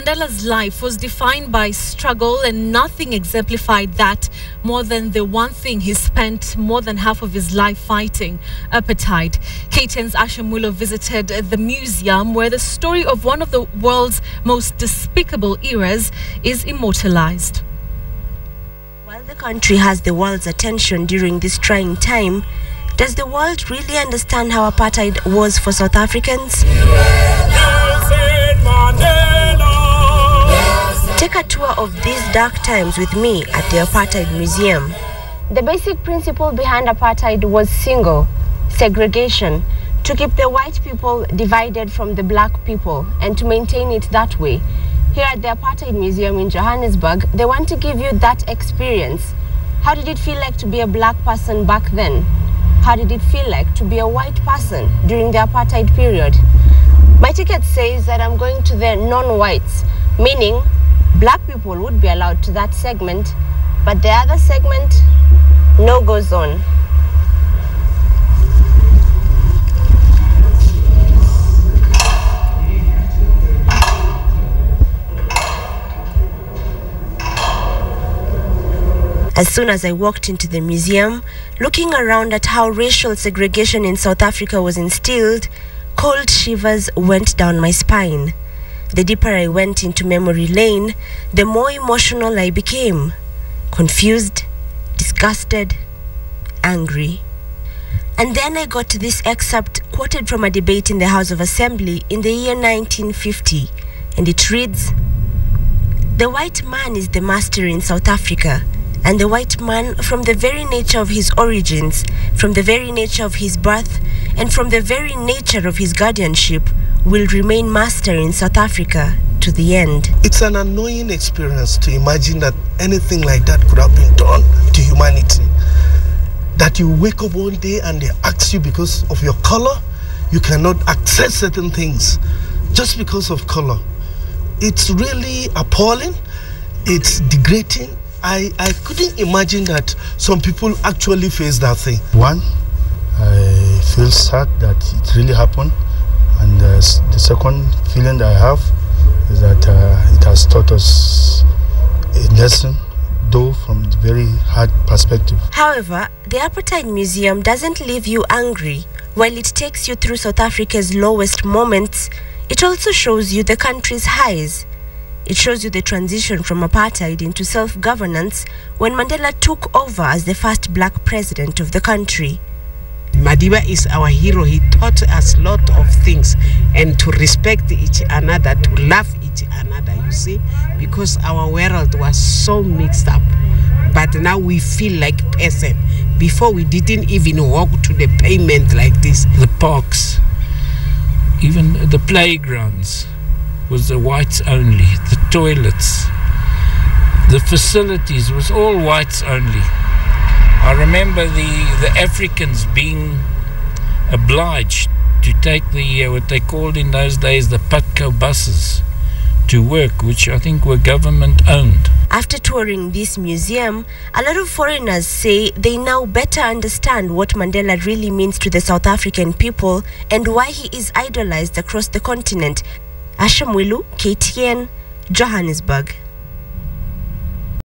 Mandela's life was defined by struggle, and nothing exemplified that more than the one thing he spent more than half of his life fighting: apartheid. KTN's Asha Mulo visited the museum where the story of one of the world's most despicable eras is immortalized. While the country has the world's attention during this trying time, does the world really understand how apartheid was for South Africans? Take a tour of these dark times with me at the Apartheid Museum. The basic principle behind apartheid was single: segregation, to keep the white people divided from the black people and to maintain it that way. Here at the Apartheid Museum in Johannesburg, they want to give you that experience. How did it feel like to be a black person back then? How did it feel like to be a white person during the apartheid period? My ticket says that I'm going to the non-whites, meaning black people would be allowed to that segment, but the other segment, no go zone. As soon as I walked into the museum, looking around at how racial segregation in South Africa was instilled, cold shivers went down my spine. The deeper I went into memory lane, the more emotional I became. Confused, disgusted, angry. And then I got to this excerpt quoted from a debate in the House of Assembly in the year 1950, and it reads, "The white man is the master in South Africa, and the white man, from the very nature of his origins, from the very nature of his birth, and from the very nature of his guardianship, will remain master in South Africa to the end." It's an annoying experience to imagine that anything like that could have been done to humanity. That you wake up one day and they ask you, because of your color, you cannot access certain things just because of color. It's really appalling. It's degrading. I couldn't imagine that some people actually face that thing. One, I feel sad that it really happened. And the second feeling that I have is that it has taught us a lesson, though from a very hard perspective. However, the Apartheid Museum doesn't leave you angry. While it takes you through South Africa's lowest moments, it also shows you the country's highs. It shows you the transition from apartheid into self-governance when Mandela took over as the first black president of the country. Madiba is our hero. He taught us a lot of things, and to respect each another, to love each another, you see, because our world was so mixed up. But now we feel like person. Before we didn't even walk to the pavement like this. The parks, even the playgrounds, was the whites only. The toilets, the facilities was all whites only. I remember the Africans being obliged to take the what they called in those days the Patco buses to work, which I think were government owned. After touring this museum, a lot of foreigners say they now better understand what Mandela really means to the South African people and why he is idolized across the continent. Asha Mulo, KTN, Johannesburg.